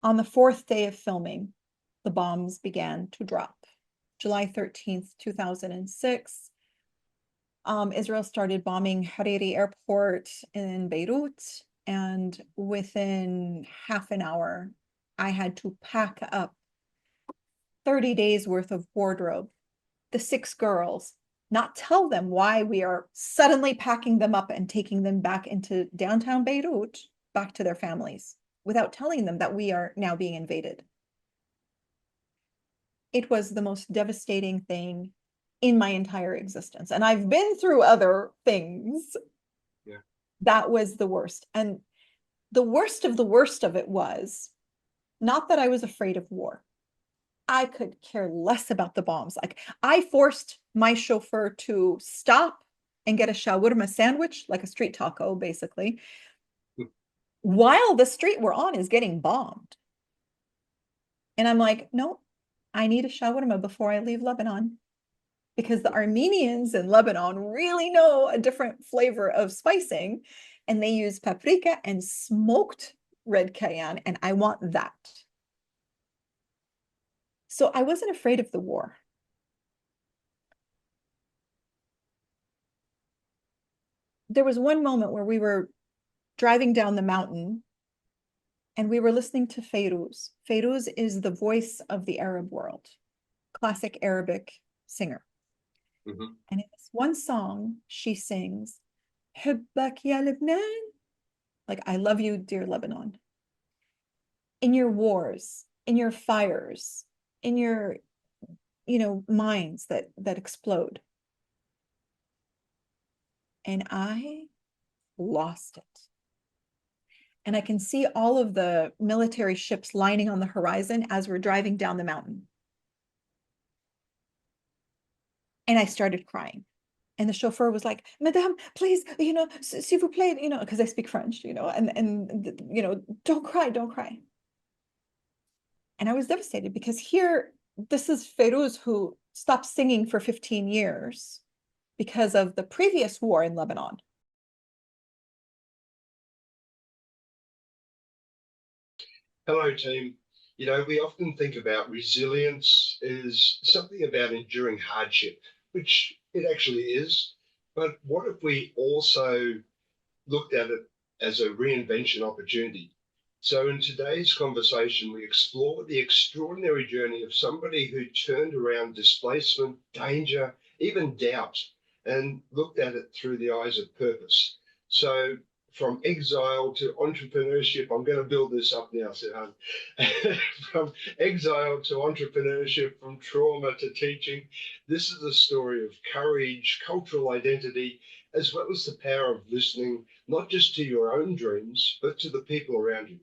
On the fourth day of filming, the bombs began to drop. July 13th, 2006. Israel started bombing Hariri Airport in Beirut, and within half an hour, I had to pack up 30 days worth of wardrobe, the 6 girls, not tell them why we are suddenly packing them up and taking them back into downtown Beirut, back to their families, without telling them that we are now being invaded. It was the most devastating thing in my entire existence. And I've been through other things. Yeah. That was the worst. And the worst of it was not that I was afraid of war. I could care less about the bombs. Like, I forced my chauffeur to stop and get a shawarma sandwich, like a street taco, basically, while the street we're on is getting bombed. And I'm like, no, I need a shawarma before I leave Lebanon, because the Armenians in Lebanon really know a different flavor of spicing, and they use paprika and smoked red cayenne, and I want that. So I wasn't afraid of the war. There was one moment where we were driving down the mountain and we were listening to Fairuz. Fairuz is the voice of the Arab world, classic Arabic singer. Mm-hmm. And in this one song, she sings, Hubbak ya Lebanon, like, I love you, dear Lebanon. In your wars, in your fires, in your, mines that explode. And I lost it. And I can see all of the military ships lining on the horizon as we're driving down the mountain. And I started crying. And the chauffeur was like, Madame, please, s'il vous plaît, because I speak French, and don't cry, don't cry. And I was devastated because here, this is Ferouz, who stopped singing for 15 years because of the previous war in Lebanon. Hello, team. We often think about resilience as something about enduring hardship, which it actually is. But what if we also looked at it as a reinvention opportunity? So, in today's conversation, we explore the extraordinary journey of somebody who turned around displacement, danger, even doubt, and looked at it through the eyes of purpose. So, from exile to entrepreneurship, I'm going to build this up now, Suhan. From exile to entrepreneurship, from trauma to teaching, this is a story of courage, cultural identity, as well as the power of listening, not just to your own dreams, but to the people around you.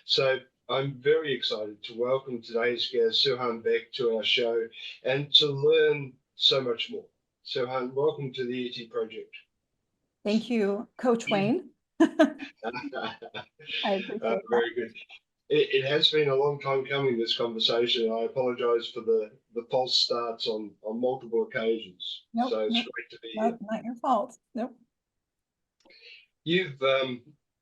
So I'm very excited to welcome today's guest, Suhan Beck, to our show and to learn so much more. Suhan, welcome to the ET Project. Thank you, Coach Wayne. I appreciate that. Very good. It has been a long time coming, this conversation. I apologize for the false starts on multiple occasions. Nope, So it's nope, great to be here. not your fault. Nope. You've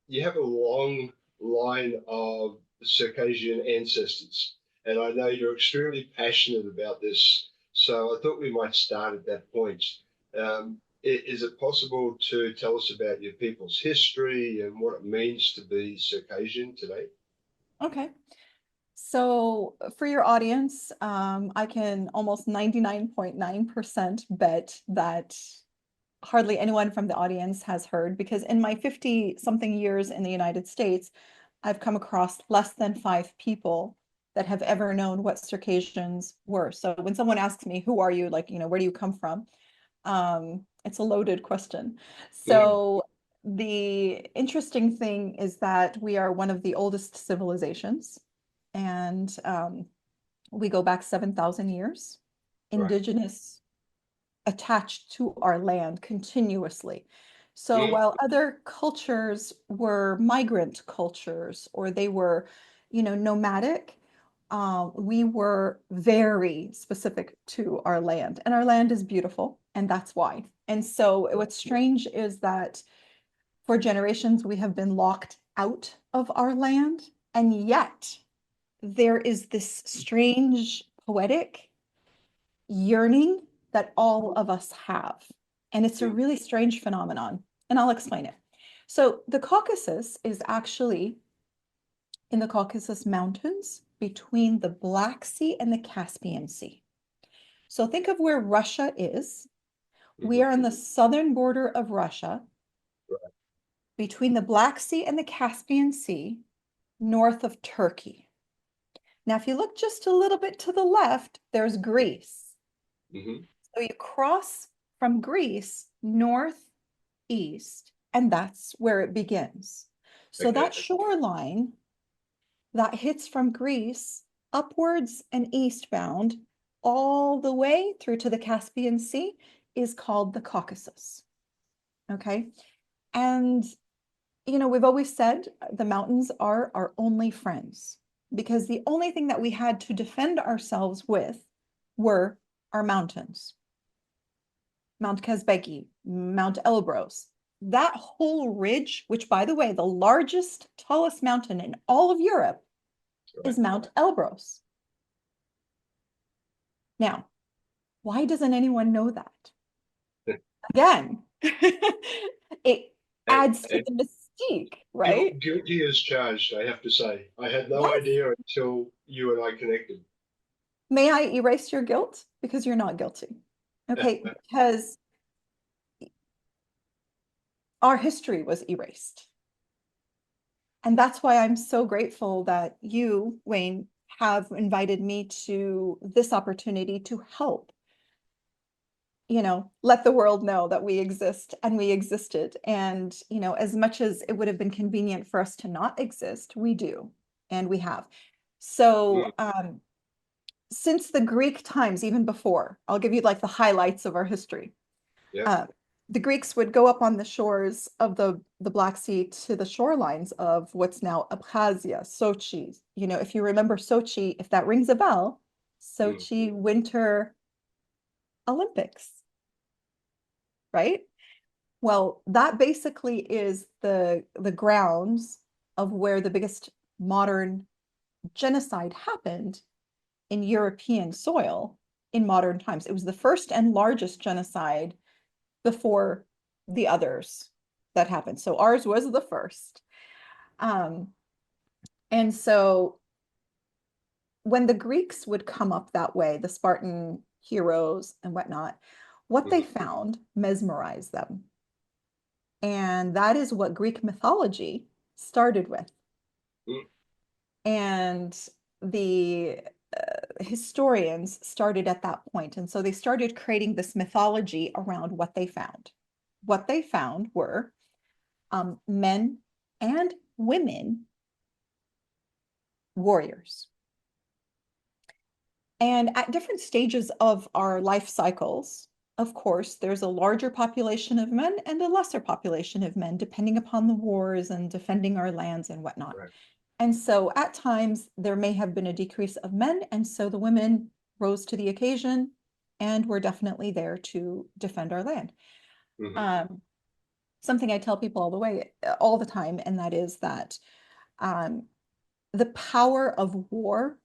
you have a long line of Circassian ancestors, and I know you're extremely passionate about this. So I thought we might start at that point. Is it possible to tell us about your people's history and what it means to be Circassian today? Okay. So for your audience, I can almost 99.9% bet that hardly anyone from the audience has heard, because in my 50 something years in the United States, I've come across less than 5 people that have ever known what Circassians were. So when someone asks me, who are you? Like, where do you come from? It's a loaded question. Yeah. So the interesting thing is that we are one of the oldest civilizations, and we go back 7,000 years, Right. indigenous, attached to our land continuously. So Mm. while other cultures were migrant cultures, or they were, nomadic, we were very specific to our land, and our land is beautiful, and that's why. And so what's strange is that for generations we have been locked out of our land, and yet there is this strange poetic yearning that all of us have. And it's a Mm. really strange phenomenon. And I'll explain it. So the Caucasus is actually in the Caucasus Mountains between the Black Sea and the Caspian Sea. So think of where Russia is. We Mhm. are on the southern border of Russia, Right. between the Black Sea and the Caspian Sea, north of Turkey. Now, if you look just a little bit to the left, there's Greece. Mhm. So you cross from Greece northeast, and that's where it begins. So Okay. that shoreline that hits from Greece upwards and eastbound all the way through to the Caspian Sea is called the Caucasus. Okay. And, we've always said the mountains are our only friends because the only thing that we had to defend ourselves with were our mountains. Mount Kazbegi, Mount Elbrus. That whole ridge, which by the way, the largest, tallest mountain in all of Europe is Right. Mount Elbrus. Now, why doesn't anyone know that? Again, it And, adds to and the mystique, right? guilty as charged, I have to say. I had no Yes. idea until you and I connected. May I erase your guilt? Because you're not guilty. Okay, because our history was erased. And that's why I'm so grateful that you, Wayne, have invited me to this opportunity to help, let the world know that we exist and we existed. And, as much as it would have been convenient for us to not exist, we do, and we have. Mm. So, since the Greek times, even before, I'll give you like the highlights of our history. Yeah. Uh, the Greeks would go up on the shores of the Black Sea to the shorelines of what's now Abkhazia, Sochi. If you remember Sochi, if that rings a bell, Mm. Sochi Winter Olympics, right? Well, that basically is the grounds of where the biggest modern genocide happened in European soil in modern times. It was the first and largest genocide before the others that happened. So ours was the first. Um, and so when the Greeks would come up that way, the Spartan heroes and whatnot, what they Mhm. found mesmerized them. And that is what Greek mythology started with. Mm. And the historians started at that point. And so they started creating this mythology around what they found. What they found were men and women warriors. And at different stages of our life cycles, of course, there's a larger population of men and a lesser population of men, depending upon the wars and defending our lands and whatnot. Right. And so at times there may have been a decrease of men, and so the women rose to the occasion and were definitely there to defend our land. Mhm. Um, Something I tell people all the time, and that is that um, the power of war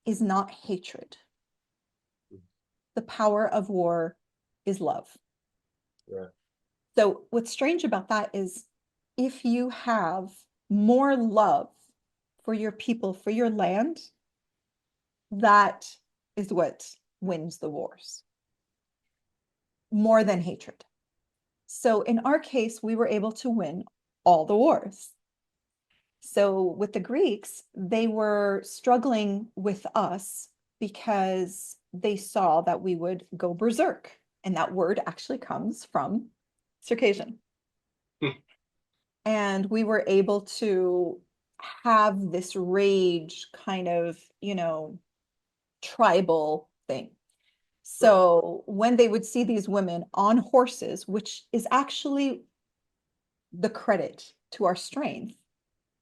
is not hatred. The power of war is love. Right. So what's strange about that is if you have more love for your people, for your land, that is what wins the wars more than hatred. So in our case, we were able to win all the wars. So with the Greeks, they were struggling with us because they saw that we would go berserk. And that word actually comes from Circassian. And we were able to have this rage kind of, tribal thing. Right. So when they would see these women on horses, which is actually the credit to our strength,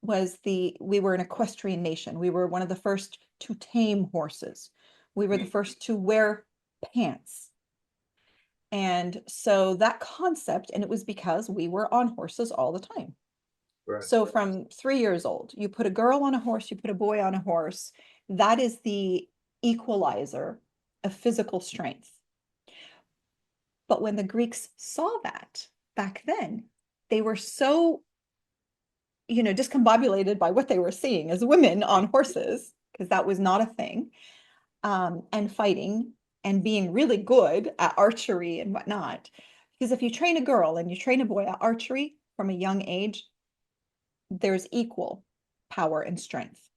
was we were an equestrian nation. We were one of the first to tame horses. We were the Mm. first to wear pants. And so that concept, and it was because we were on horses all the time. Right. So from 3 years old, you put a girl on a horse, you put a boy on a horse. That is the equalizer of physical strength. But when the Greeks saw that back then, they were so, discombobulated by what they were seeing as women on horses, because that was not a thing, and fighting and being really good at archery and whatnot. Because if you train a girl and you train a boy at archery from a young age, there's equal power and strength.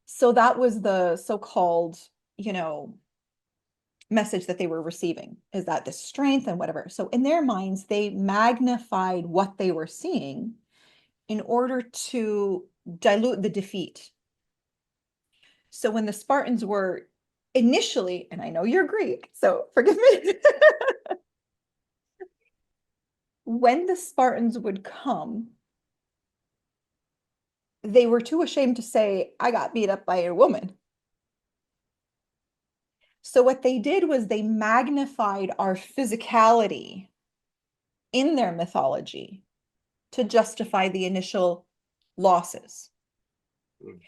So that was the so-called, you know, message that they were receiving, is that the strength and whatever. So in their minds, they magnified what they were seeing in order to dilute the defeat. So when the Spartans were initially, and I know you're Greek, so forgive me, when the Spartans would come, they were too ashamed to say, I got beat up by a woman. So what they did was they magnified our physicality in their mythology to justify the initial losses. Mm.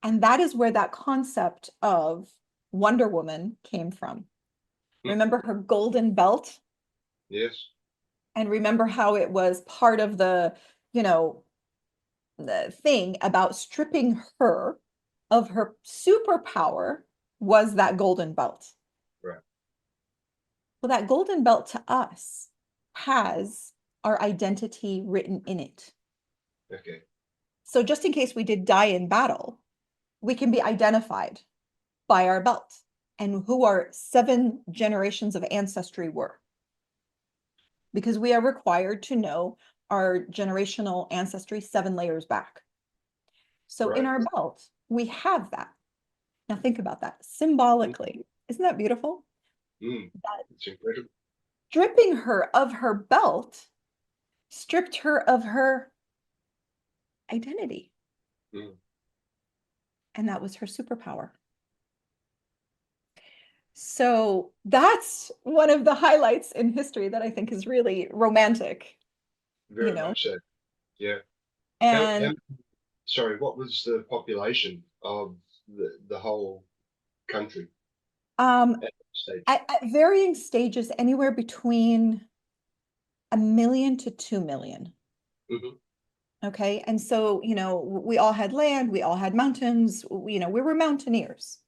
And that is where that concept of Wonder Woman came from. Mm. Remember her golden belt? Yes. And remember how it was part of you know, the thing about stripping her of her superpower was that golden belt. Right. Well, that golden belt to us has our identity written in it. Okay. So just in case we did die in battle, we can be identified by our belt and who our 7 generations of ancestry were, because we are required to know our generational ancestry 7 layers back. So in Right. our belt, we have that. Now think about that Mm. symbolically. Isn't that beautiful? Mm. That It's incredible. stripping her of her belt stripped her of her identity. Mm. And that was her superpower. So that's one of the highlights in history that I think is really romantic, you Very know? much so. Yeah. How, And sorry, what was the population of the whole country um, at that stage? at varying stages, anywhere between 1 million to 2 million. Hmm. Okay. And so, we all had land, we all had mountains, we were mountaineers.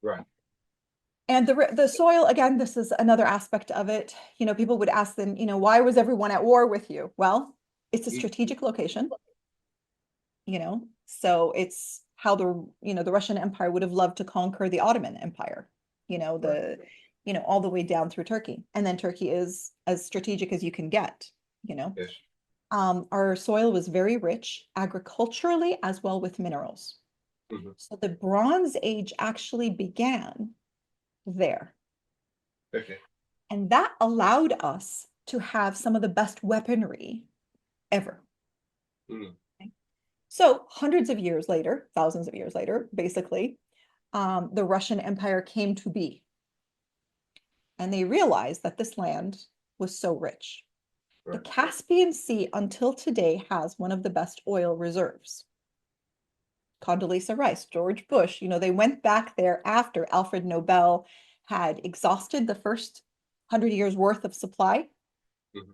Right. And the soil, again, this is another aspect of it. People would ask them, why was everyone at war with you? Well, it's a Mm. strategic location, so it's how the Russian Empire would have loved to conquer the Ottoman Empire, Right. all the way down through Turkey. And then Turkey is as strategic as you can get, you know. Yes. Our soil was very rich agriculturally as well with minerals. Hmm. So the Bronze Age actually began there. Okay. And that allowed us to have some of the best weaponry ever. Mm. So hundreds of years later, thousands of years later, basically, the Russian Empire came to be. And they realized that this land was so rich. The Right. Caspian Sea until today has one of the best oil reserves. Condoleezza Rice, George Bush, they went back there after Alfred Nobel had exhausted the first 100 years worth of supply. Hmm.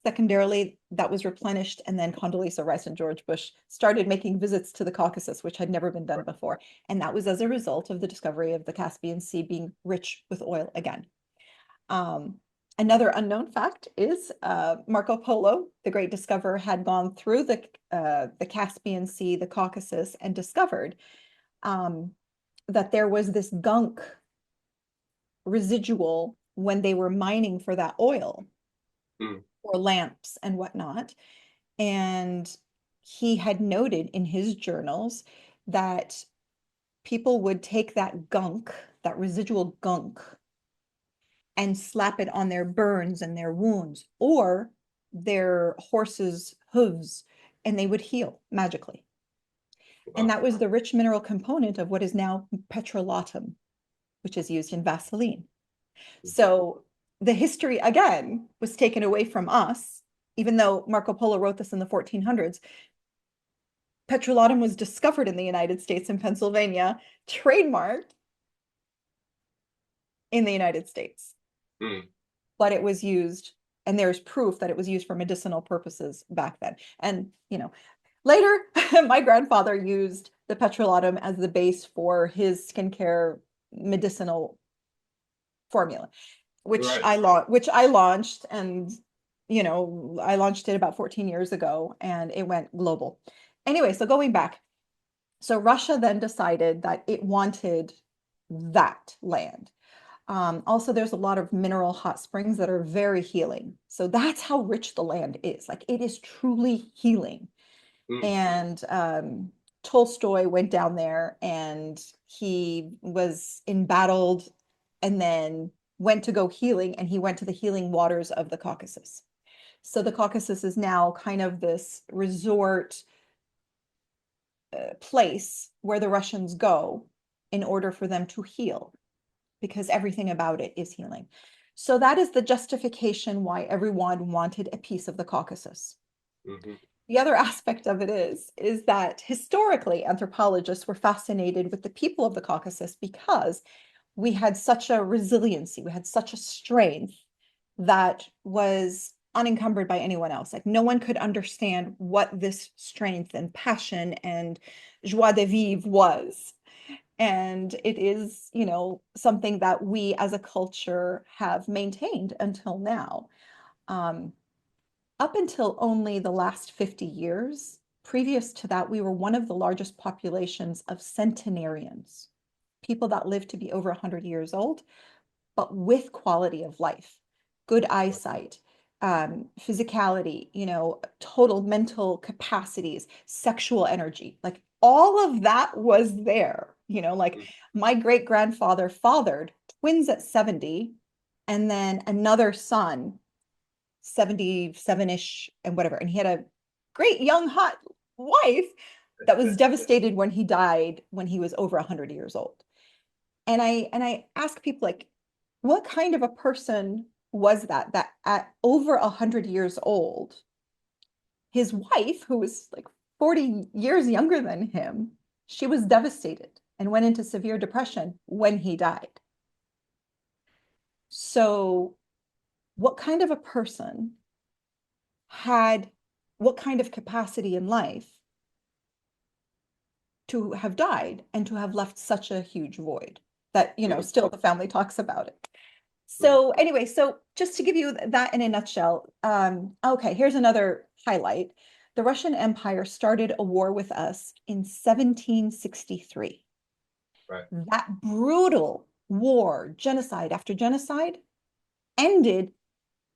Secondarily, that was replenished, and then Condoleezza Rice and George Bush started making visits to the Caucasus, which had never been done Right. before. And that was as a result of the discovery of the Caspian Sea being rich with oil again. Um, Another unknown fact is Marco Polo, the great discoverer, had gone through the Caspian Sea, the Caucasus, and discovered um, that there was this gunk residual when they were mining for that oil Mm. or lamps and whatnot. And he had noted in his journals that people would take that gunk, that residual gunk, and slap it on their burns and their wounds or their horses' hooves, and they would heal magically. And Wow. that was the rich mineral component of what is now petrolatum, which is used in Vaseline. Mhm. So the history, again, was taken away from us even though Marco Polo wrote this in the 1400s, petrolatum was discovered in the United States in Pennsylvania, trademarked in the United States. Mm. But it was used, and there's proof that it was used for medicinal purposes back then. And, later, my grandfather used the petrolatum as the base for his skincare medicinal formula, which Right. I launched, and I launched it about 14 years ago, and it went global. Anyway, so going back, so Russia then decided that it wanted that land. Also, there's a lot of mineral hot springs that are very healing. So that's how rich the land is. Like, it is truly healing. Mm. And Tolstoy went down there, and he was embattled, and then went to go healing, and he went to the healing waters of the Caucasus. So the Caucasus is now kind of this resort place where the Russians go in order for them to heal, because everything about it is healing. So that is the justification why everyone wanted a piece of the Caucasus. Hmm. The other aspect of it is that historically anthropologists were fascinated with the people of the Caucasus because we had such a resiliency, we had such a strength that was unencumbered by anyone else. Like, no one could understand what this strength and passion and joie de vivre was. And it is, something that we as a culture have maintained until now. Um, Up until only the last 50 years, previous to that, we were one of the largest populations of centenarians, people that live to be over 100 years old, but with quality of life, good eyesight, physicality, total mental capacities, sexual energy, like all of that was there. Like, Mm. my great grandfather fathered twins at 70, and then another son, 77-ish and whatever. And he had a great young hot wife that was devastated when he died when he was over 100 years old. And I ask people, like, what kind of a person was that at over 100 years old, his wife, who was like 40 years younger than him, she was devastated and went into severe depression when he died. So what kind of a person had what kind of capacity in life to have died and to have left such a huge void that, Mm. still the family talks about it? Mm. So anyway, so just to give you that in a nutshell, okay, here's another highlight. The Russian Empire started a war with us in 1763. Right. That brutal war, genocide after genocide, ended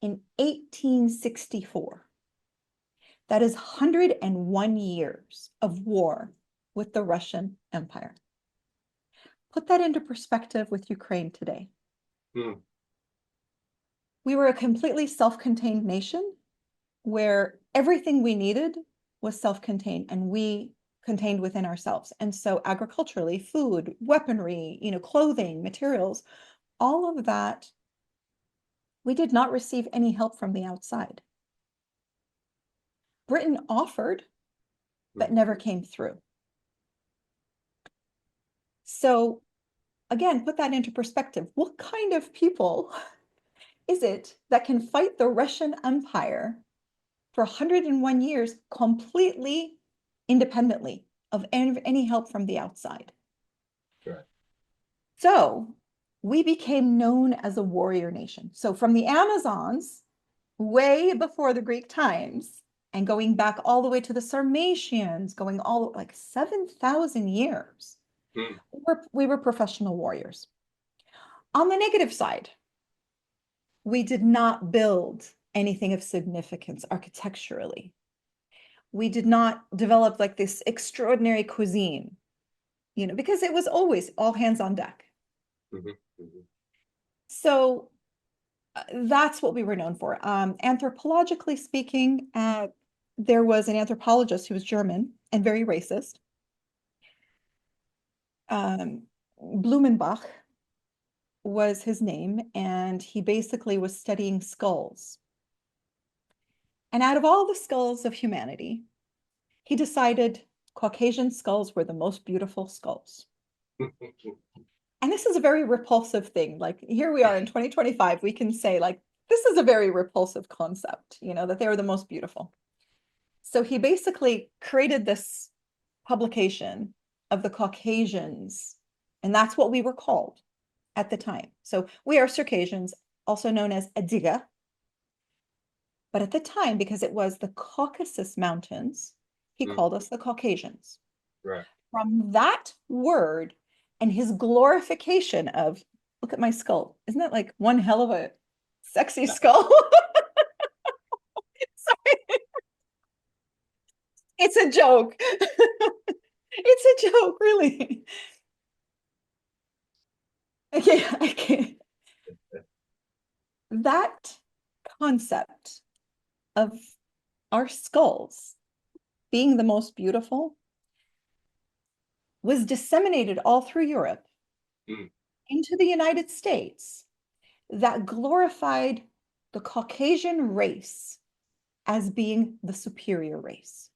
in 1864. That is 101 years of war with the Russian Empire. Put that into perspective with Ukraine today. Mm. We were a completely self-contained nation where everything we needed was self-contained, and we contained within ourselves. And so agriculturally, food, weaponry, clothing, materials, all of that, we did not receive any help from the outside. Britain offered, but Mm. never came through. So again, put that into perspective. What kind of people is it that can fight the Russian Empire for 101 years completely independently of any help from the outside? Right. So we became known as a warrior nation. So from the Amazons, way before the Greek times, and going back all the way to the Sarmatians, going all like 7,000 years, Mm. we were professional warriors. On the negative side, we did not build anything of significance architecturally. We did not develop like this extraordinary cuisine, because it was always all hands on deck. Hmm. Hmm. So that's what we were known for. Anthropologically speaking, there was an anthropologist who was German and very racist, Blumenbach was his name, and he basically was studying skulls. And out of all the skulls of humanity, he decided Caucasian skulls were the most beautiful skulls. And this is a very repulsive thing. Like here we are in 2025, we can say like, this is a very repulsive concept, that they were the most beautiful. So he basically created this publication of the Caucasians, and that's what we were called at the time. So we are Circassians, also known as Adiga. But at the time, because it was the Caucasus Mountains, he called us the Caucasians. Right. From that word and his glorification of, look at my skull. Isn't that like one hell of a sexy skull? Sorry. It's a joke. It's a joke, really. Okay. That concept of our skulls being the most beautiful was disseminated all through Europe into the United States that glorified the Caucasian race as being the superior race.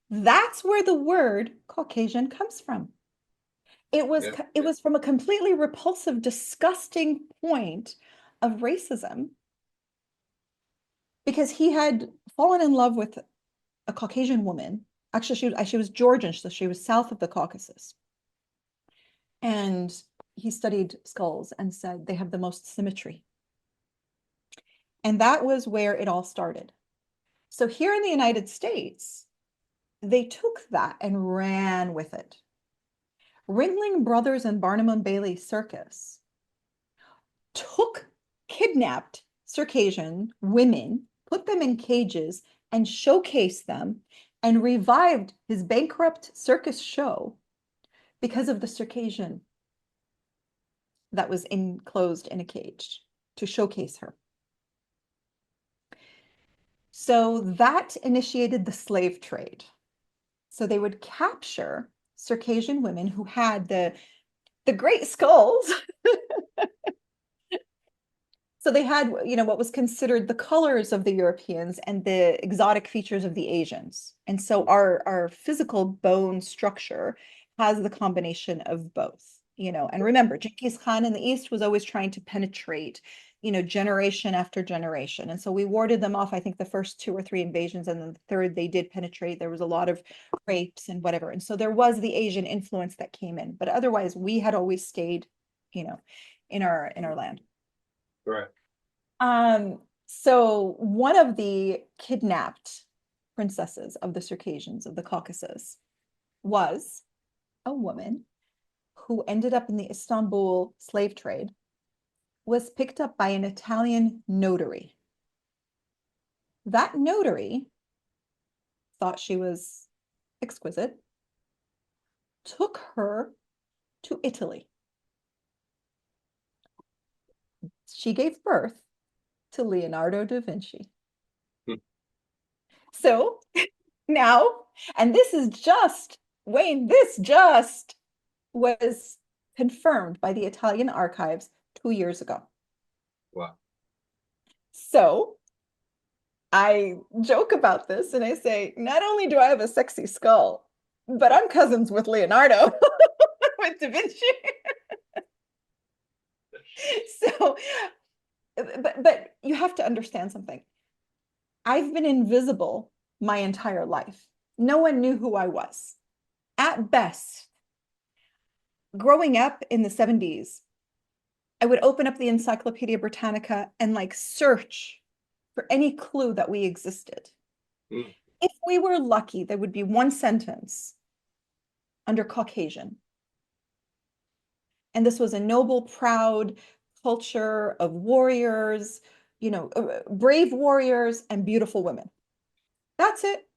That's where the word Caucasian comes from. It was from a completely repulsive, disgusting point of racism because he had fallen in love with a Caucasian woman. Actually, she was Georgian, so she was south of the Caucasus. And he studied skulls and said they have the most symmetry. And that was where it all started. So here in the United States, they took that and ran with it. Ringling Brothers and Barnum and Bailey Circus kidnapped Circassian women, put them in cages, and showcased them, and revived his bankrupt circus show because of the Circassian that was enclosed in a cage to showcase her. So that initiated the slave trade. So they would capture Circassian women who had the great skulls. So they had, what was considered the colors of the Europeans and the exotic features of the Asians. And so our physical bone structure has the combination of both, and remember, Genghis Khan in the East was always trying to penetrate, generation after generation. And so we warded them off, I think, the first 2 or 3 invasions, and then the third they did penetrate. There was a lot of rapes and whatever. And so there was the Asian influence that came in, but otherwise we had always stayed, in our land. Right. So one of the kidnapped princesses of the Circassians of the Caucasus was a woman who ended up in the Istanbul slave trade, was picked up by an Italian notary. That notary thought she was exquisite, took her to Italy. She gave birth to Leonardo da Vinci. So now, and this is just, Wayne, this just was confirmed by the Italian archives 2 years ago. Wow. So I joke about this and I say, not only do I have a sexy skull, but I'm cousins with Leonardo, with Da Vinci. So, but you have to understand something. I've been invisible my entire life. No one knew who I was. At best, growing up in the 70s, I would open up the Encyclopedia Britannica and like search for any clue that we existed. If we were lucky, there would be one sentence under Caucasian. And this was a noble, proud culture of warriors, brave warriors and beautiful women. That's it.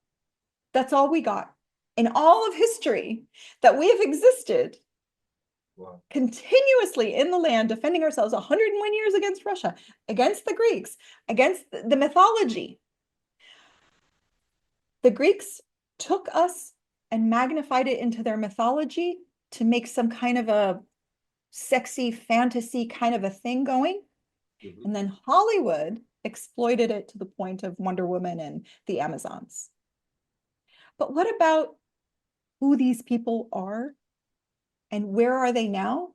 That's all we got. In all of history that we have existed, wow, continuously in the land, defending ourselves 101 years against Russia, against the Greeks, against the mythology. The Greeks took us and magnified it into their mythology to make some kind of a sexy fantasy kind of a thing going. And then Hollywood exploited it to the point of Wonder Woman and the Amazons. But what about who these people are and where are they now?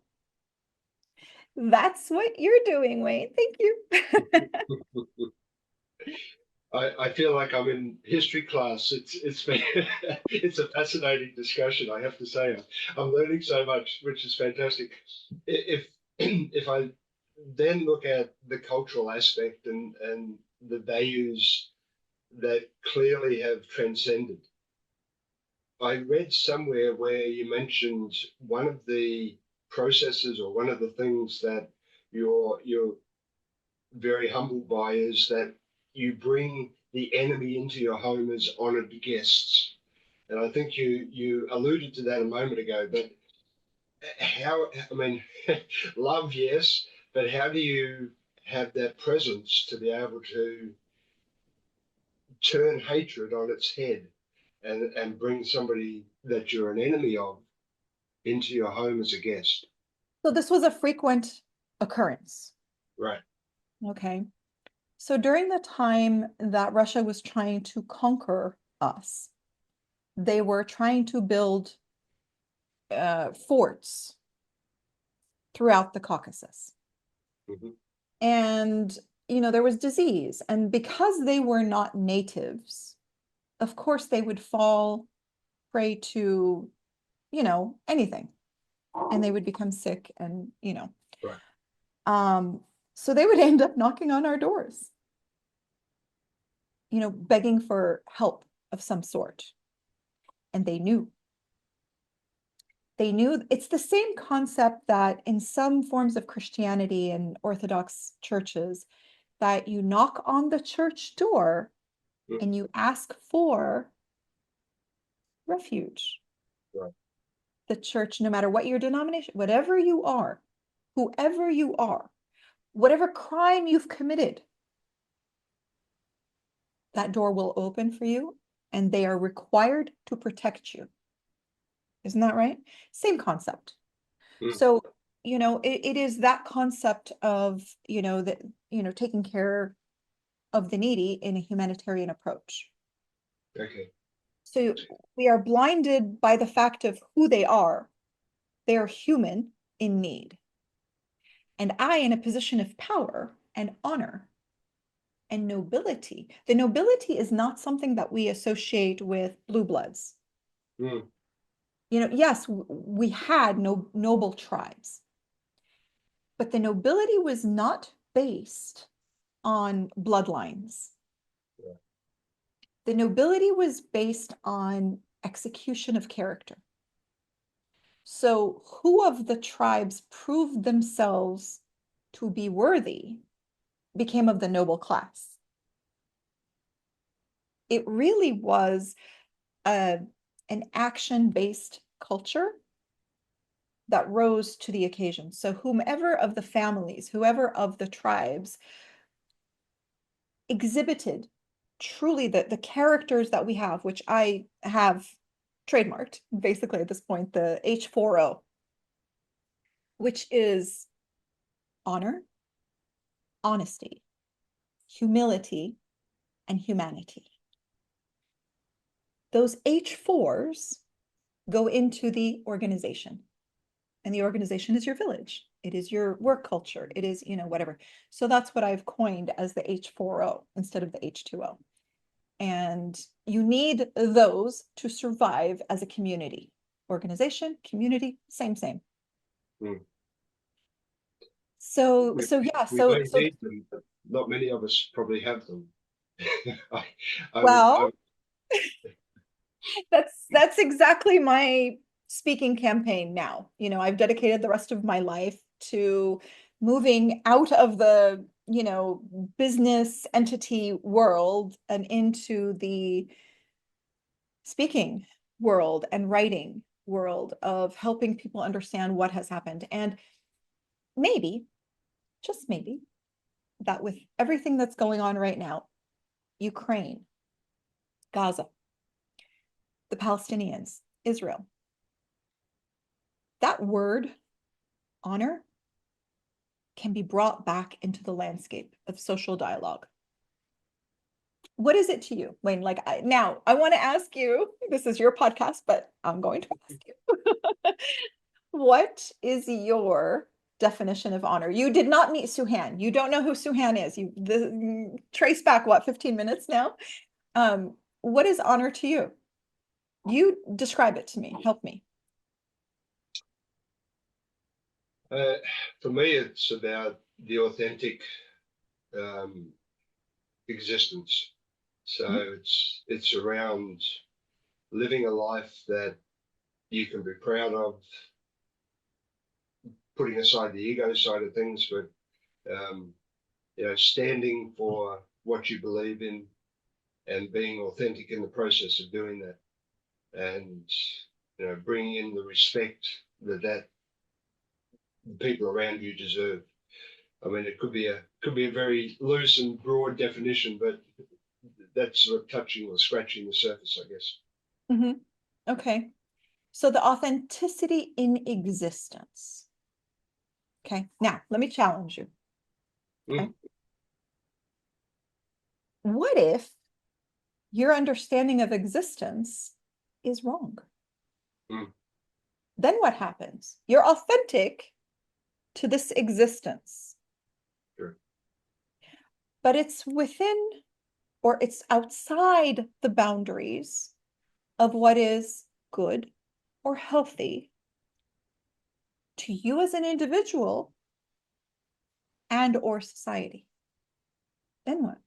That's what you're doing, Wayne. Thank you. I feel like I'm in history class. It's been it's a fascinating discussion. I have to say, I'm learning so much, which is fantastic. If if I then look at the cultural aspect and the values that clearly have transcended, I read somewhere where you mentioned one of the processes or one of the things that you're very humbled by is that you bring the enemy into your home as honored guests. And I think you alluded to that a moment ago, but how, I mean, love, yes, but how do you have that presence to be able to turn hatred on its head and bring somebody that you're an enemy of into your home as a guest? So this was a frequent occurrence. Right. Okay. So during the time that Russia was trying to conquer us, they were trying to build forts throughout the Caucasus. Mm-hmm. And, there was disease. And because they were not natives, of course, they would fall prey to, anything. And they would become sick and. Right. Um, so they would end up knocking on our doors, begging for help of some sort. And they knew. They knew it's the same concept that in some forms of Christianity and Orthodox churches, that you knock on the church door Mm. and you ask for refuge. Right. The church, no matter what your denomination, whatever you are, whoever you are, whatever crime you've committed, that door will open for you and they are required to protect you. Isn't that right? Same concept. Mm. So, it is that concept of, that, taking care of the needy in a humanitarian approach. Okay. So we are blinded by the fact of who they are. They are human in need. And I, in a position of power and honor and nobility, the nobility is not something that we associate with blue bloods. Mm. Yes, we had noble tribes, but the nobility was not based on bloodlines. Yeah. The nobility was based on execution of character. So, who of the tribes proved themselves to be worthy became of the noble class. It really was an action-based culture that rose to the occasion. So, whomever of the families, whoever of the tribes exhibited truly the characters that we have, which I have trademarked basically at this point, the H4O, which is honor, honesty, humility, and humanity. Those H4s go into the organization, and the organization is your village. It is your work culture. It is, whatever. So that's what I've coined as the H4O instead of the H2O. And you need those to survive as a community. Organization, community, same. Mm. So yeah, We may need them, but not many of us probably have them. I, I, well, that's exactly my speaking campaign now. I've dedicated the rest of my life to moving out of the, business entity world and into the speaking world and writing world of helping people understand what has happened. And maybe, just maybe, that with everything that's going on right now, Ukraine, Gaza, the Palestinians, Israel, that word, honor, can be brought back into the landscape of social dialogue. What is it to you, Wayne? Like now I want to ask you, this is your podcast, but I'm going to ask you. What is your definition of honor? You did not meet Suhan. You don't know who Suhan is. Trace back what, 15 minutes now? What is honor to you? You describe it to me. Help me. Uh, for me, it's about the authentic um, existence. So Mhm. it's around living a life that you can be proud of, putting aside the ego side of things, but um, standing for what you believe in and being authentic in the process of doing that, and bringing in the respect that people around you deserve. I mean, it could be a very loose and broad definition, but that's sort of touching or scratching the surface, I guess. Mhm. Okay. So the authenticity in existence. Okay. Now, let me challenge you. Okay. Mm, What if your understanding of existence is wrong? mm, Then what happens? You're authentic to this existence, sure. but it's within or it's outside the boundaries of what is good or healthy to you as an individual and or society. Then what?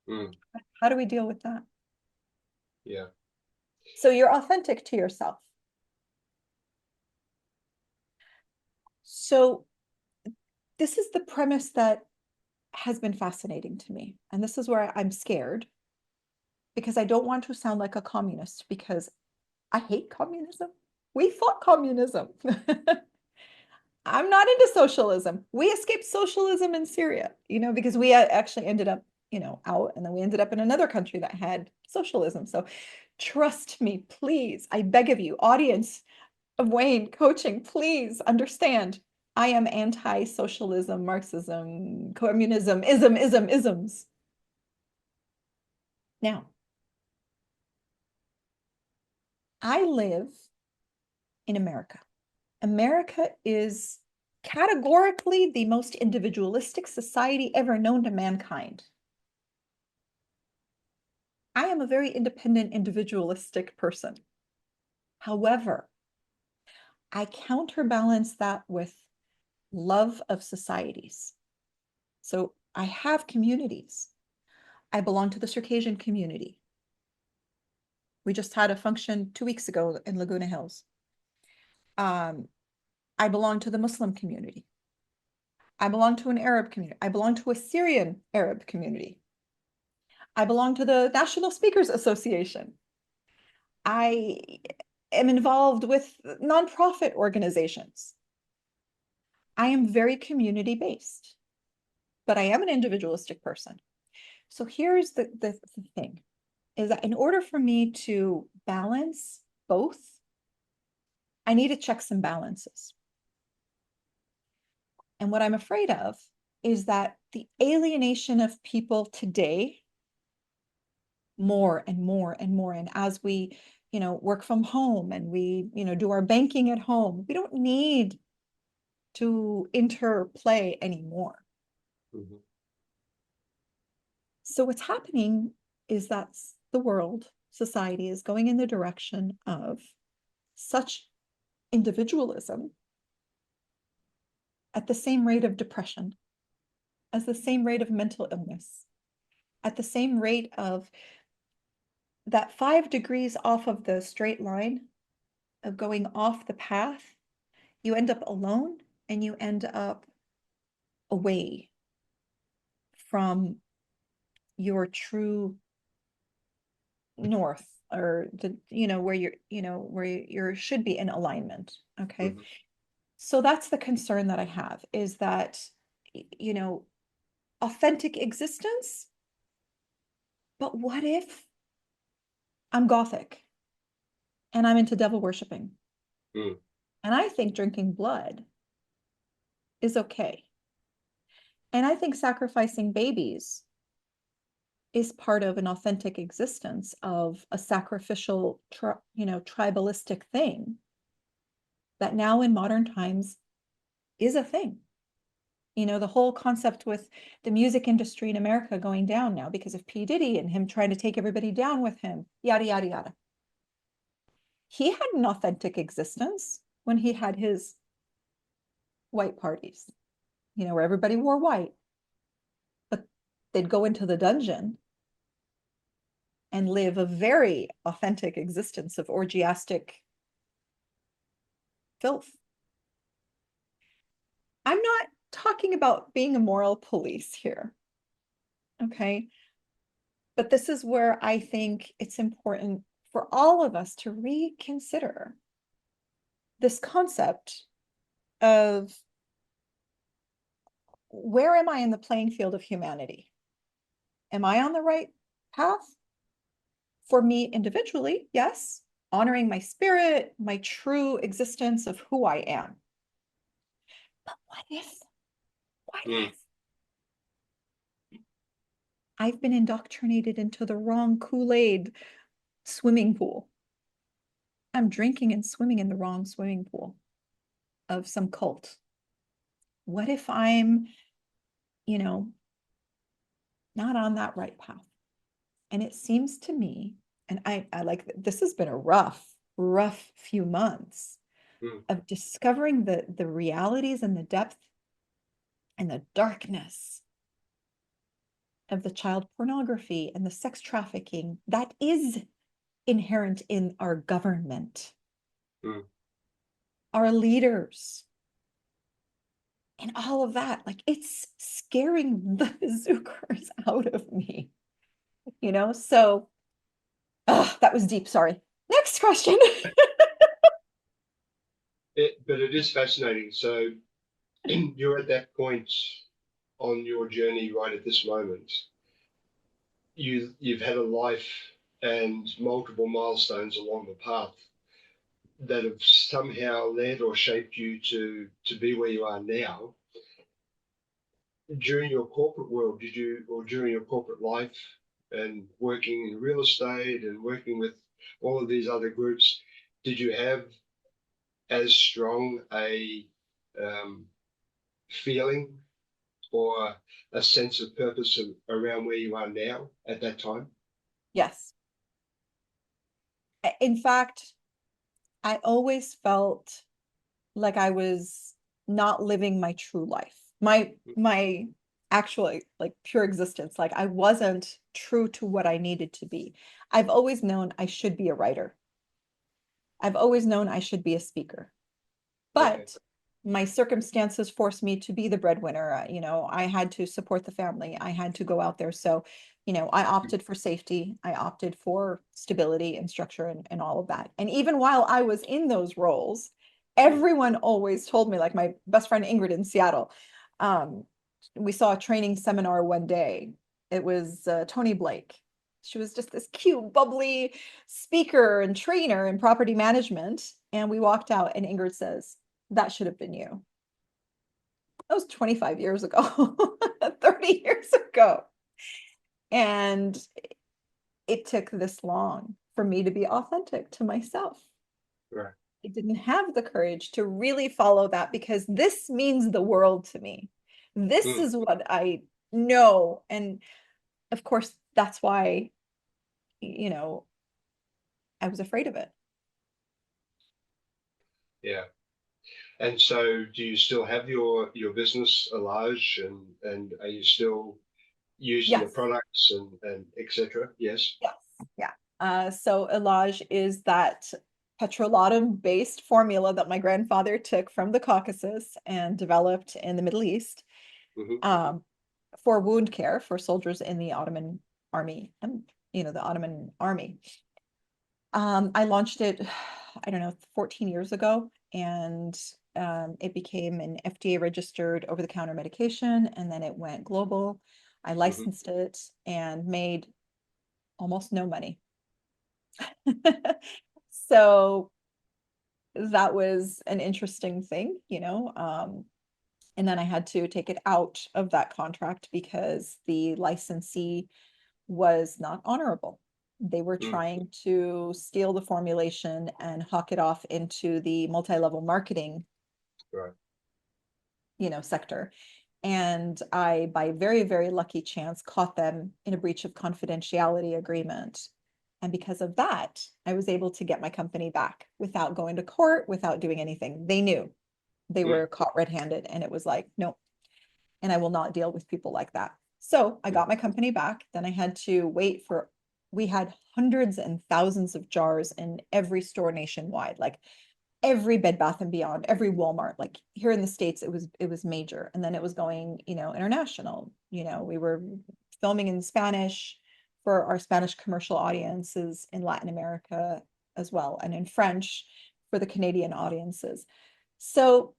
Mm, How do we deal with that? yeah. So you're authentic to yourself. So this is the premise that has been fascinating to me. And this is where I'm scared because I don't want to sound like a communist because I hate communism. We fought communism. I'm not into socialism. We escaped socialism in Syria, because we actually ended up, out, and then we ended up in another country that had socialism. So trust me, please. I beg of you, audience of Wayne coaching, please understand. I am anti-socialism, Marxism, communism, isms. Now, I live in America. America is categorically the most individualistic society ever known to mankind. I am a very independent, individualistic person. However, I counterbalance that with love of societies. So I have communities. I belong to the Circassian community. We just had a function 2 weeks ago in Laguna Hills. I belong to the Muslim community. I belong to an Arab community. I belong to a Syrian Arab community. I belong to the National Speakers Association. I am involved with nonprofit organizations. I am very community based, but I am an individualistic person. So here's the thing is that in order for me to balance both, I need a checks and balances. And what I'm afraid of is that the alienation of people today more and more and more. And as we, work from home and we, do our banking at home, we don't need to interplay anymore. Mhm. So what's happening is that the world, society is going in the direction of such individualism at the same rate of depression, as the same rate of mental illness, at the same rate of that 5 degrees off of the straight line of going off the path, you end up alone and you end up away from your true north or where you should be in alignment. Okay. Mhm. So that's the concern that I have is that, you know, authentic existence. But what if I'm Gothic and I'm into devil worshiping Mm, and I think drinking blood is okay? And I think sacrificing babies is part of an authentic existence of a sacrificial, tribalistic thing that now in modern times is a thing. The whole concept with the music industry in America going down now because of P. Diddy and him trying to take everybody down with him, yada, yada, yada. He had an authentic existence when he had his white parties, where everybody wore white, but they'd go into the dungeon and live a very authentic existence of orgiastic filth. I'm not talking about being a moral police here, okay? But this is where I think it's important for all of us to reconsider this concept of where am I in the playing field of humanity? Am I on the right path? For me individually, yes, honoring my spirit, my true existence of who I am. But what Mm. if I've been indoctrinated into the wrong Kool-Aid swimming pool? I'm drinking and swimming in the wrong swimming pool of some cult. What if I'm, you know, not on that right path? And it seems to me, and I like this has been a rough few months Mm. of discovering the realities and the depth and the darkness of the child pornography and the sex trafficking that is inherent in our government, Mm. our leaders, and all of that. Like it's scaring the zookers out of me, So, that was deep. Sorry. Next question. But it is fascinating. So you're at that point on your journey right at this moment. You've had a life and multiple milestones along the path that have somehow led or shaped you to be where you are now. During your corporate world, did you, or during your corporate life and working in real estate and working with all of these other groups, did you have as strong a um, feeling or a sense of purpose around where you are now at that time? Yes. In fact, I always felt like I was not living my true life. My actually like pure existence. Like I wasn't true to what I needed to be. I've always known I should be a writer. I've always known I should be a speaker. Okay. But my circumstances forced me to be the breadwinner. I had to support the family. I had to go out there. So, I opted for safety. I opted for stability and structure and all of that. And even while I was in those roles, Mm. everyone always told me, like my best friend Ingrid in Seattle, um, we saw a training seminar one day. It was Tony Blake. She was just this cute, bubbly speaker and trainer in property management. And we walked out, and Ingrid says, that should have been you. That was 25 years ago, 30 years ago. And it took this long for me to be authentic to myself. Right. I didn't have the courage to really follow that because this means the world to me. This Mm. is what I know. And of course, that's why, you know, I was afraid of it. Yeah. And so, do you still have your business, Alage, and are you still using the Yes. products and etc.? Yes. Yes. Yeah. So Elage is that petrolatum-based formula that my grandfather took from the Caucasus and developed in the Middle East Hmm. um, for wound care for soldiers in the Ottoman army, the Ottoman army. I launched it, I don't know, 14 years ago, and it became an FDA registered over-the-counter medication, and then it went global. I Hmm. licensed it and made almost no money. So that was an interesting thing, and then I had to take it out of that contract because the licensee was not honorable. They were Mm. trying to steal the formulation and hawk it off into the multi-level marketing, Right. sector. And I, by very, very lucky chance, caught them in a breach of confidentiality agreement. And because of that, I was able to get my company back without going to court, without doing anything. They knew they Mm. were caught red-handed, and it was like, no, and I will not deal with people like that. So I Mm. got my company back. Then I had to wait for, we had hundreds and thousands of jars in every store nationwide, like every Bed Bath and Beyond, every Walmart. Like here in the States, it was major. And then it was going, international. We were filming in Spanish for our Spanish commercial audiences in Latin America as well, and in French for the Canadian audiences. So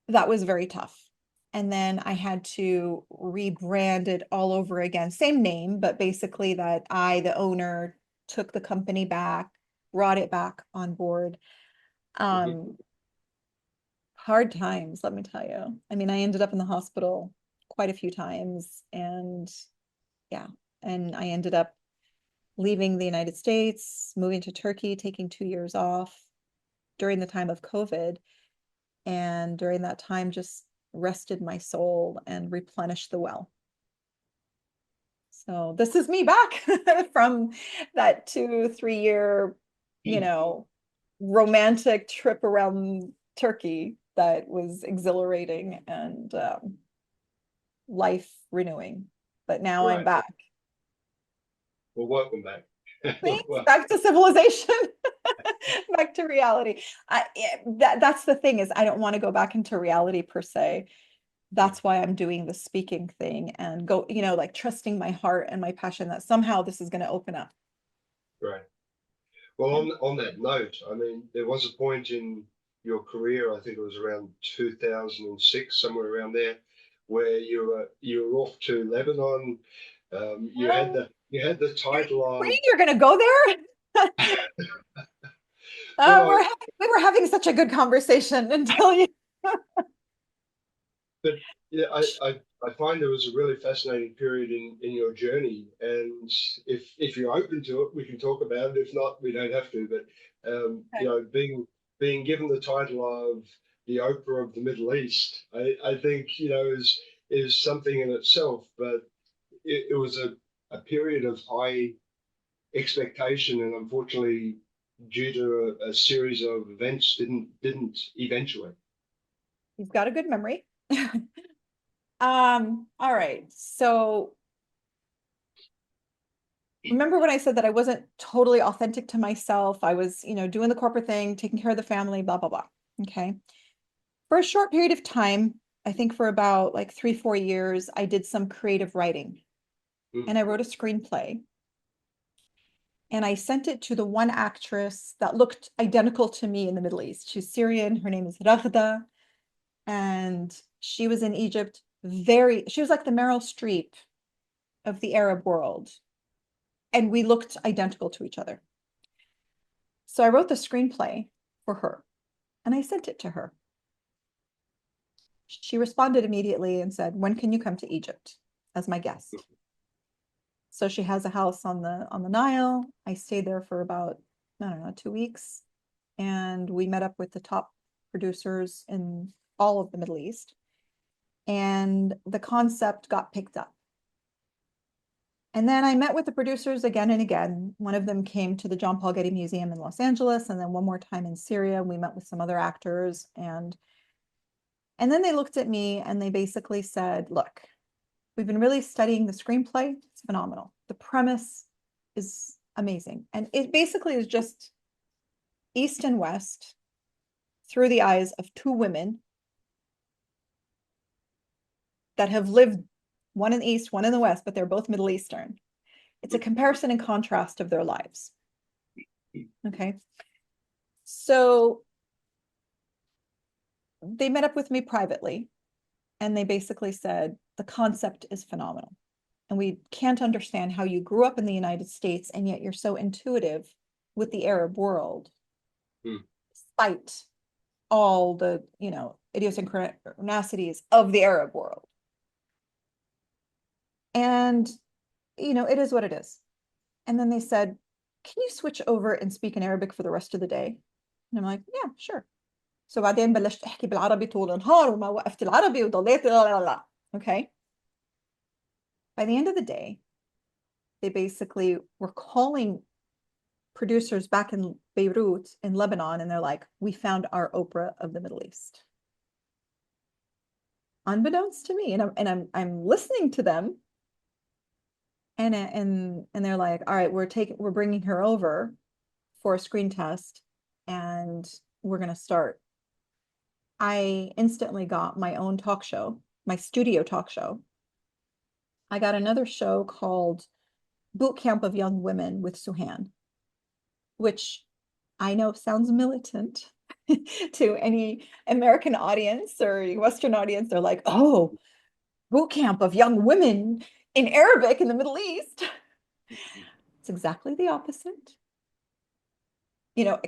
that was very tough. And then I had to rebrand it all over again. Same name, but basically that I, the owner, took the company back, brought it back on board. Mhm. Um, Hard times, let me tell you. I mean, I ended up in the hospital quite a few times, and yeah, and I ended up leaving the United States, moving to Turkey, taking 2 years off during the time of COVID. And during that time, just rested my soul and replenished the well. So this is me back from that 2, 3 year, you know, romantic trip around Turkey that was exhilarating and life renewing. But now I'm Right. back. Well, welcome back. Thanks. Well, Back to civilization. Back to reality. That's the thing, is I don't want to go back into reality per se. mm, That's why I'm doing the speaking thing and go, like trusting my heart and my passion that somehow this is going to open up. right. Well, Yeah. on that note, I mean, there was a point in your career, I think it was around 2006, somewhere around there, where you were off to Lebanon. You had Um, the you're, title wait, of you're going to go there? well, We were having such a good conversation until you. but yeah, I find there was a really fascinating period in your journey, and if you're open to it, we can talk about it. If not, we don't have to. But Okay. being given the title of the Oprah of the Middle East, I think is something in itself. But it was a period of high expectation, and unfortunately, due to a series of events, didn't eventuate. You've got a good memory. All right. So remember when I said that I wasn't totally authentic to myself? I was, doing the corporate thing, taking care of the family, blah, blah, blah. Okay. For a short period of time, I think for about like 3, 4 years, I did some creative writing, Mm. and I wrote a screenplay, and I sent it to the one actress that looked identical to me in the Middle East. She's Syrian. Her name is Raghda, and she was in Egypt. She was like the Meryl Streep of the Arab world. And we looked identical to each other. So I wrote the screenplay for her and I sent it to her. She responded immediately and said, "When can you come to Egypt as my guest?" So she has a house on the Nile. I stayed there for about, I don't know, 2 weeks. And we met up with the top producers in all of the Middle East. And the concept got picked up. And then I met with the producers again and again. One of them came to the John Paul Getty Museum in Los Angeles, and then one more time in Syria. We met with some other actors, and then they looked at me and they basically said, "Look, we've been really studying the screenplay. It's phenomenal. The premise is amazing. And it basically is just East and West through the eyes of two women that have lived, one in the East, one in the West, but they're both Middle Eastern. It's a comparison and contrast of their lives." Okay. So they met up with me privately, and they basically said, "The concept is phenomenal. And we can't understand how you grew up in the United States and yet you're so intuitive with the Arab world, Mm. despite all the, idiosyncrasies of the Arab world." And it is what it is. And then they said, can you switch over and speak in Arabic for the rest of the day? And I'm like, yeah, sure. So بعدين بلشت احكي بالعربي طول النهار وما وقفت العربي وضليت لا لا لا. Okay. By the end of the day, they basically were calling producers back in Beirut in Lebanon, and they're like, we found our Oprah of the Middle East. Unbeknownst to me. And I'm listening to them, and they're like, all right, we're bringing her over for a screen test, and we're going to start. I instantly got my own talk show, my studio talk show. I got another show called Boot Camp of Young Women with Suhan, which I know sounds militant to any American audience or Western audience. They're like, oh, boot camp of young women in Arabic in the Middle East. It's exactly the opposite.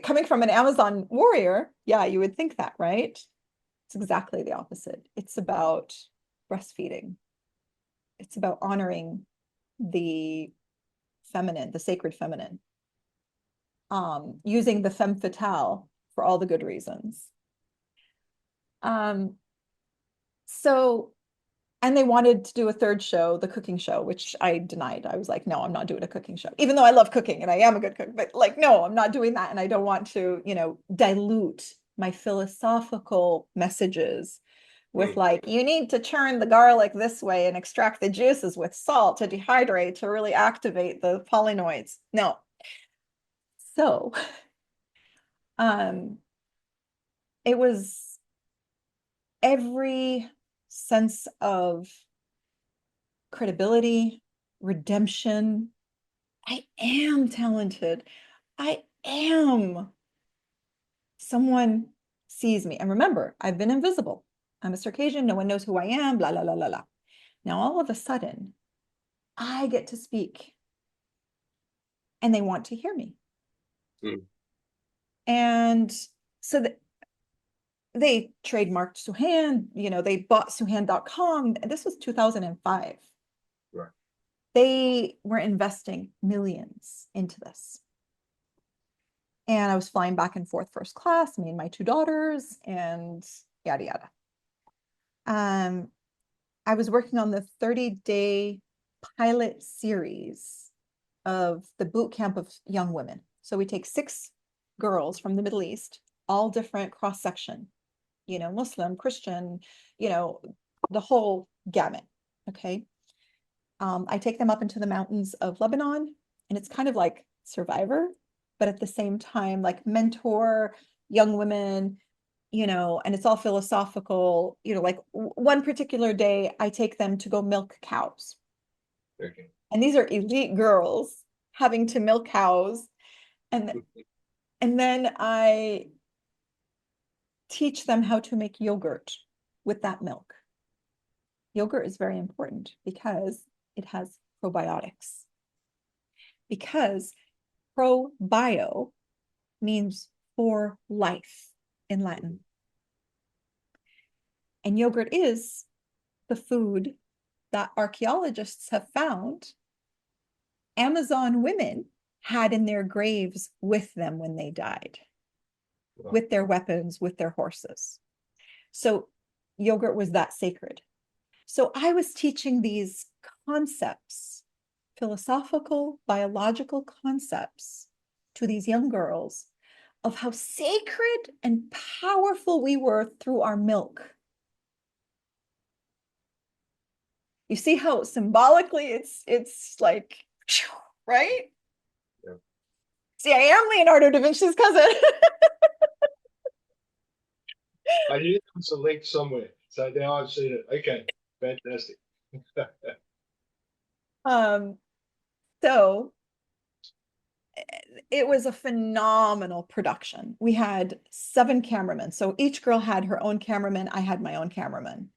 Coming from an Amazon warrior, yeah, you would think that, right? It's exactly the opposite. It's about breastfeeding. It's about honoring the feminine, the sacred feminine, using the femme fatale for all the good reasons. So, and they wanted to do a third show, the cooking show, which I denied. I was like, no, I'm not doing a cooking show, even though I love cooking and I am a good cook, but like, no, I'm not doing that. And I don't want to, dilute my philosophical messages with like, you need to churn the garlic this way and extract the juices with salt to dehydrate to really activate the polynoids. No. So, it was every sense of credibility, redemption. I am talented. I am. Someone sees me. And remember, I've been invisible. I'm a Circassian. No one knows who I am, blah, blah, blah, blah, blah. Now, all of a sudden, I get to speak and they want to hear me. Mm. And so they trademarked Suhan, they bought Suhan.com. This was 2005. Right. They were investing millions into this. And I was flying back and forth first class, me and my two daughters, and yada, yada. I was working on the 30-day pilot series of the boot camp of young women. So we take 6 girls from the Middle East, all different cross section, Muslim, Christian, the whole gamut. Okay. I take them up into the mountains of Lebanon, and it's kind of like Survivor, but at the same time, like mentor young women, and it's all philosophical, like one particular day I take them to go milk cows. Okay. And these are elite girls having to milk cows. And then I teach them how to make yogurt with that milk. Yogurt is very important because it has probiotics. Because probio means for life in Latin. And yogurt is the food that archaeologists have found Amazon women had in their graves with them when they died, Wow. with their weapons, with their horses. So yogurt was that sacred. So I was teaching these concepts, philosophical, biological concepts to these young girls of how sacred and powerful we were through our milk. You see how symbolically it's like, right? Yeah. See, I am Leonardo da Vinci's cousin. I knew there was a link somewhere, so now I've seen it. Okay, fantastic. So it was a phenomenal production. We had 7 cameramen. So each girl had her own cameraman. I had my own cameraman.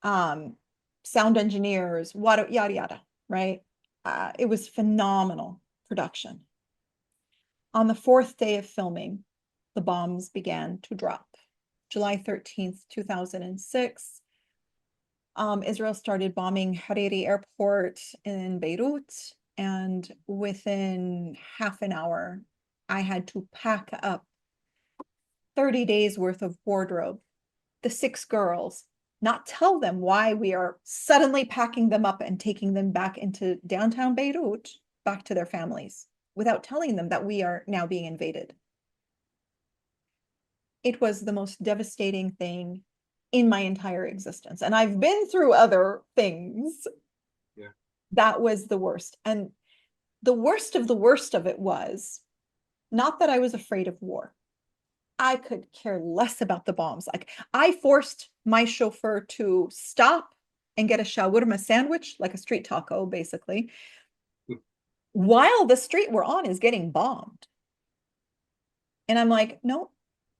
Sound engineers, yada, yada, right? It was phenomenal production. On the 4th day of filming, the bombs began to drop. July 13th, 2006. Israel started bombing Hariri airport in Beirut. And within half an hour, I had to pack up 30 days worth of wardrobe, the 6 girls, not tell them why we are suddenly packing them up and taking them back into downtown Beirut, back to their families, without telling them that we are now being invaded. It was the most devastating thing in my entire existence. And I've been through other things. Yeah. That was the worst. And the worst of it was not that I was afraid of war. I could care less about the bombs. Like, I forced my chauffeur to stop and get a shawarma sandwich, like a street taco, basically, while the street we're on is getting bombed. And I'm like, no,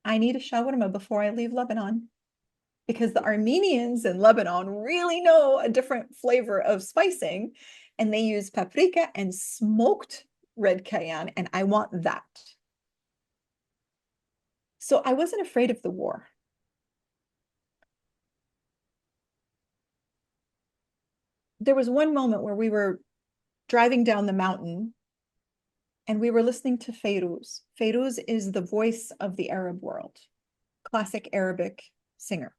I need a shawarma before I leave Lebanon, because the Armenians in Lebanon really know a different flavor of spicing, and they use paprika and smoked red cayenne, and I want that. So I wasn't afraid of the war. There was one moment where we were driving down the mountain and we were listening to Fairuz. Fairuz is the voice of the Arab world, classic Arabic singer.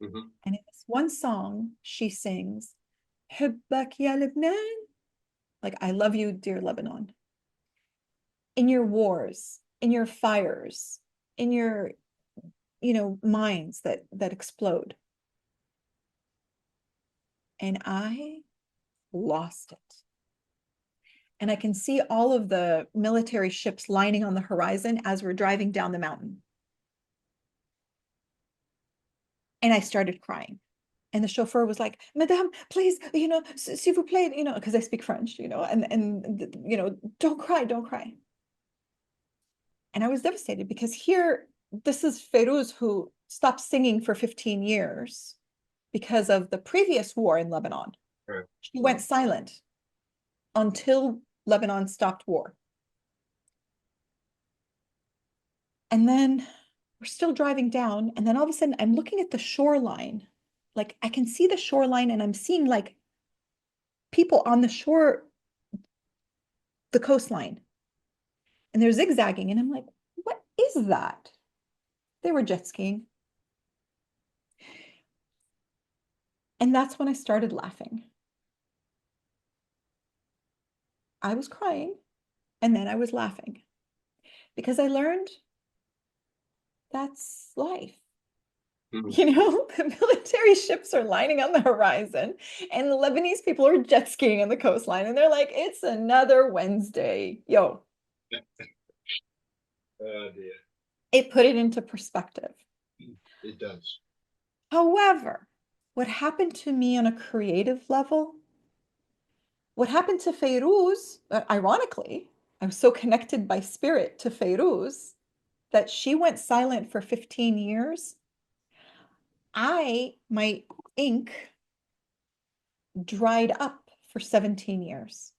Mm-hmm. And in this one song, she sings, Hubbak ya Lebanon, like, I love you, dear Lebanon. In your wars, in your fires, in your, mines that explode. And I lost it. And I can see all of the military ships lining on the horizon as we're driving down the mountain. And I started crying. And the chauffeur was like, Madame, please, s'il vous plaît, because I speak French, and don't cry, don't cry. And I was devastated because here, this is Ferouz, who stopped singing for 15 years because of the previous war in Lebanon. Right. She went silent until Lebanon stopped war. And then we're still driving down. And then all of a sudden, I'm looking at the shoreline. Like, I can see the shoreline, and I'm seeing like people on the shore, the coastline. And they're zigzagging. And I'm like, what is that? They were jet skiing. And that's when I started laughing. I was crying, and then I was laughing, because I learned that's life. Mm-hmm. The military ships are lining on the horizon, and the Lebanese people are jet skiing on the coastline, and they're like, it's another Wednesday. Yo. Oh dear. It put it into perspective. It does. However, what happened to me on a creative level, what happened to Feiruz, ironically, I was so connected by spirit to Feiruz that she went silent for 15 years. My ink dried up for 17 years.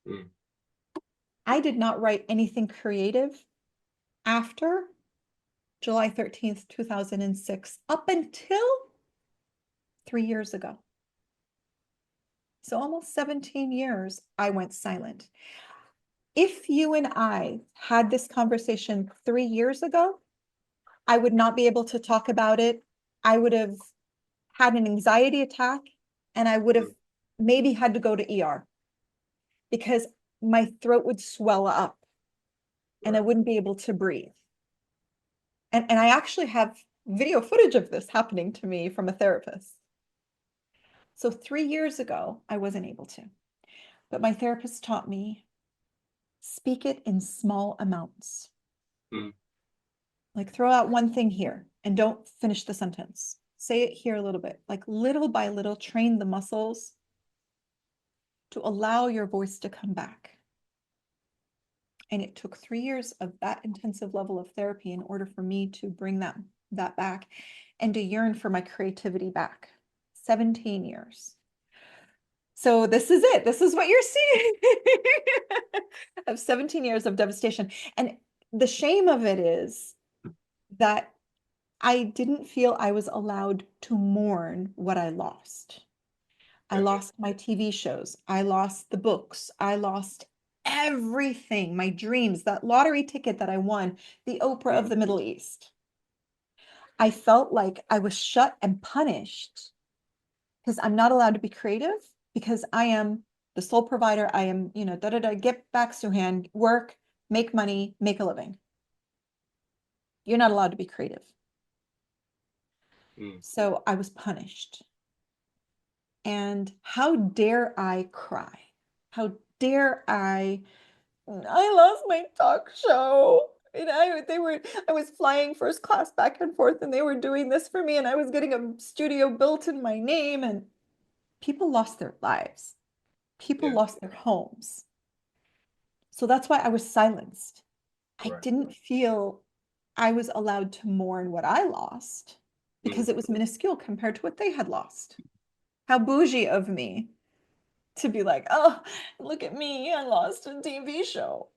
Mm. I did not write anything creative after July 13th, 2006, up until 3 years ago. So almost 17 years, I went silent. If you and I had this conversation 3 years ago, I would not be able to talk about it. I would have had an anxiety attack, and I would have maybe had to go to ER, because my throat would swell up and I wouldn't be able to breathe. And I actually have video footage of this happening to me from a therapist. So 3 years ago, I wasn't able to. But my therapist taught me, speak it in small amounts. Mm. Like, throw out one thing here and don't finish the sentence. Say it here a little bit. Like, little by little, train the muscles to allow your voice to come back. And it took 3 years of that intensive level of therapy in order for me to bring that back and to yearn for my creativity back. 17 years. So this is it. This is what you're seeing of 17 years of devastation. And the shame of it is that I didn't feel I was allowed to mourn what I lost. I Okay. lost my TV shows. I lost the books. I lost everything, my dreams, that lottery ticket that I won, the Oprah of Mm, the Middle East. I felt like I was shut and punished because I'm not allowed to be creative because I am the sole provider. I am, da da da, get back, Suhan, work, make money, make a living. You're not allowed to be creative. mm, So I was punished. And how dare I cry? How dare I lost my talk show. And I was flying first class back and forth and they were doing this for me and I was getting a studio built in my name and people lost their lives. People yeah. lost their homes. So that's why I was silenced. I Right. didn't feel I was allowed to mourn what I lost because Mm, it was minuscule compared to what they had lost. How bougie of me to be like, oh, look at me, I lost a TV show.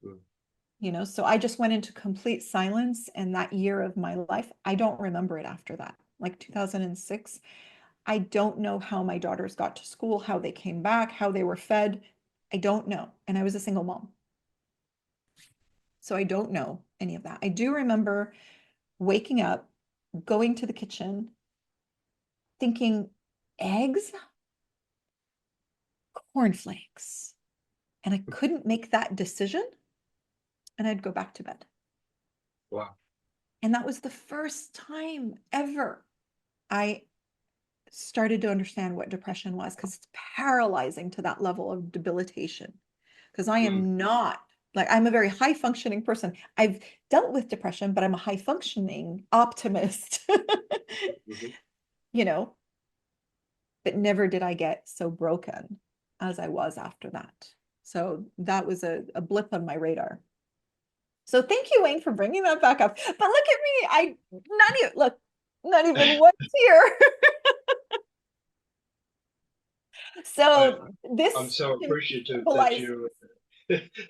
mm, So I just went into complete silence. And that year of my life, I don't remember it after that. Like 2006, I don't know how my daughters got to school, how they came back, how they were fed. I don't know. And I was a single mom. So I don't know any of that. I do remember waking up, going to the kitchen, thinking, eggs, cornflakes. And I couldn't make that decision. And I'd go back to bed. wow. And that was the first time ever I started to understand what depression was because it's paralyzing to that level of debilitation. Because I Mm, am not like I'm a very high functioning person. I've dealt with depression, but I'm a high functioning optimist, mhm. you know, but never did I get so broken as I was after that. So that was a blip on my radar. So thank you, Wayne, for bringing that back up. But look at me. Not even once here. I, So I'm this so can appreciative that symbolize. you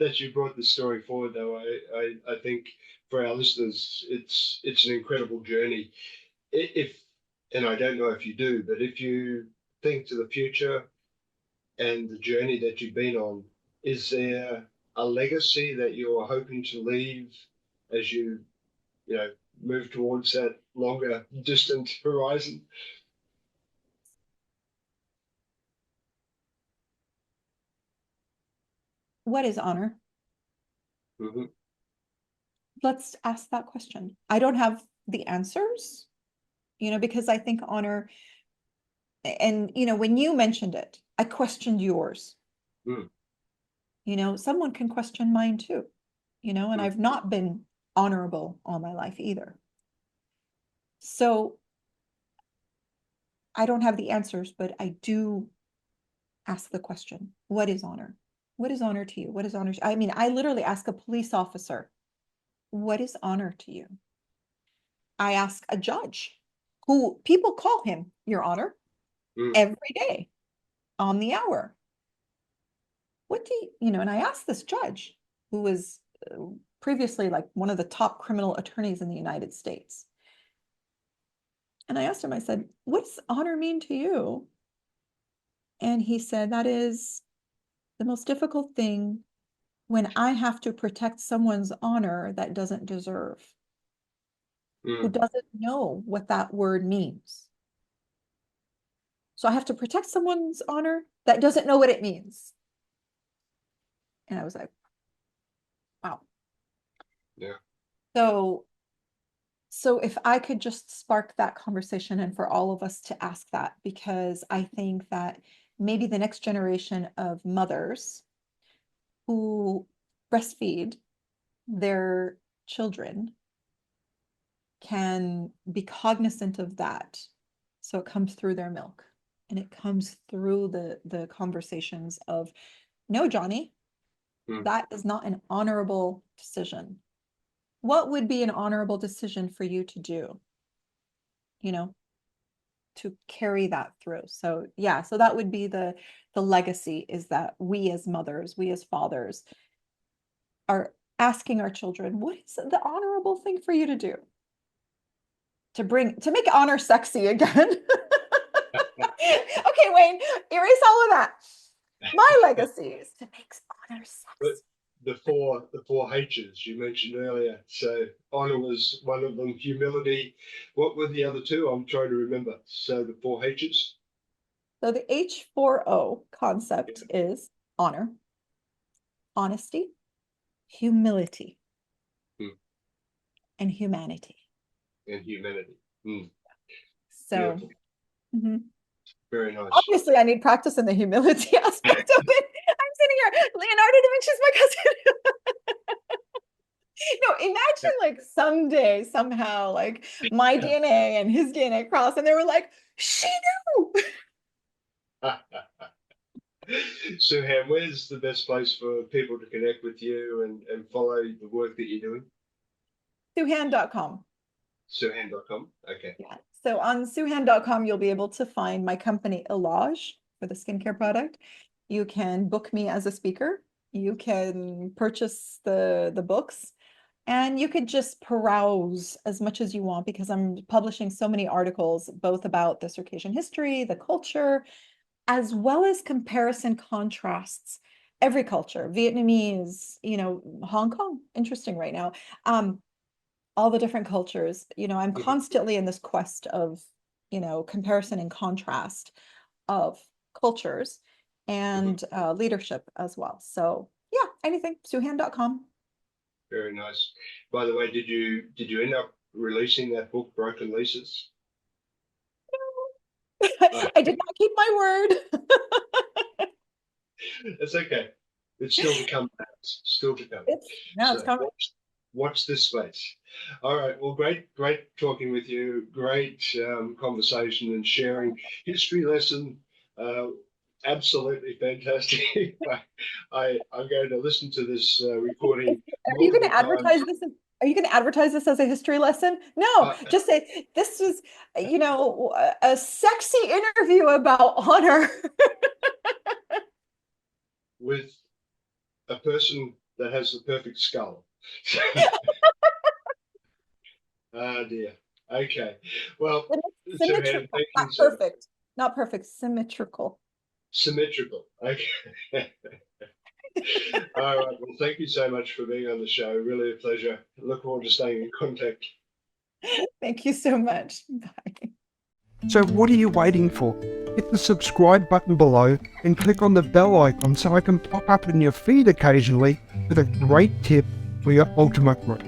that you brought the story forward. Though I think for our listeners, it's an incredible journey. If and I don't know if you do, but if you think to the future and the journey that you've been on, is there a legacy that you're hoping to leave as you know move towards that longer distant horizon? What is honor? Hmm. Let's ask that question. I don't have the answers, because I think honor, and when you mentioned it, I questioned yours. Mm, Someone can question mine too, and mm, I've not been honorable all my life either. So I don't have the answers, but I do ask the question, what is honor? What is honor to you? What is honor? I mean, I literally ask a police officer, what is honor to you? I ask a judge who people call him, Your Honor, mm, every day on the hour. What do and I asked this judge who was previously like one of the top criminal attorneys in the United States. And I asked him, I said, what does honor mean to you? And he said, that is the most difficult thing when I have to protect someone's honor that doesn't deserve, who mm. doesn't know what that word means. So I have to protect someone's honor that doesn't know what it means. And I was like, wow. Yeah. So if I could just spark that conversation and for all of us to ask that, because I think that maybe the next generation of mothers who breastfeed their children can be cognizant of that. So it comes through their milk and it comes through the conversations of, no, Johnny, Mm. that is not an honorable decision. What would be an honorable decision for you to do? You know, to carry that through. So yeah, so that would be the legacy, is that we as mothers, we as fathers are asking our children, what is the honorable thing for you to do? to make honor sexy again. Okay, Wayne, erase all of that. My legacy is to make honor But sexy. the four H's you mentioned earlier. So honor was one of them. Humility. What were the other two? I'm trying to remember. So the four H's. So the H4O concept is honor, honesty, humility, Hmm. and humanity. And humanity. Hmm. So Beautiful. mhm. Very nice. Obviously I need practice in the humility aspect of it. I'm sitting here, Leonardo da Vinci's my cousin. No, imagine like someday, somehow, like my DNA and his DNA cross, and they were like, she knew. Suhan, where's the best place for people to connect with you and follow the work that you're doing? Suhan.com. Suhan.com. Okay. Yeah. So on Suhan.com, you'll be able to find my company Ilage for the skincare product. You can book me as a speaker. You can purchase the books, and you could just peruse as much as you want because I'm publishing so many articles, both about the Circassian history, the culture, as well as comparison contrasts. Every culture, Vietnamese, Hong Kong, interesting right now. All the different cultures, I'm Mhm. constantly in this quest of, comparison and contrast of cultures Mhm. and leadership as well. So yeah, anything, Suhan.com. Very nice. By the way, did you end up releasing that book, Broken Leases? Uh, I did not keep my word. it's okay. It's still to come. Perhaps. Still to come. It's So coming. watch this space. All right. Well, great talking with you. Great conversation and sharing history lesson. Uh, Absolutely fantastic. I'm going to listen to this recording Are you going multiple to times. advertise this? Are you going to advertise this as a history lesson? No, Uh, just say this was, a sexy interview about honor. with a person that has the perfect skull. Ah, dear. Okay. Well, Suhan, Symmetrical, thank not you so much. perfect, not perfect, symmetrical. Symmetrical. Okay. All right. Well, thank you so much for being on the show. Really a pleasure. Look forward to staying in contact. Thank you so much. Bye. So what are you waiting for? Hit the subscribe button below and click on the bell icon so I can pop up in your feed occasionally with a great tip for your ultimate growth.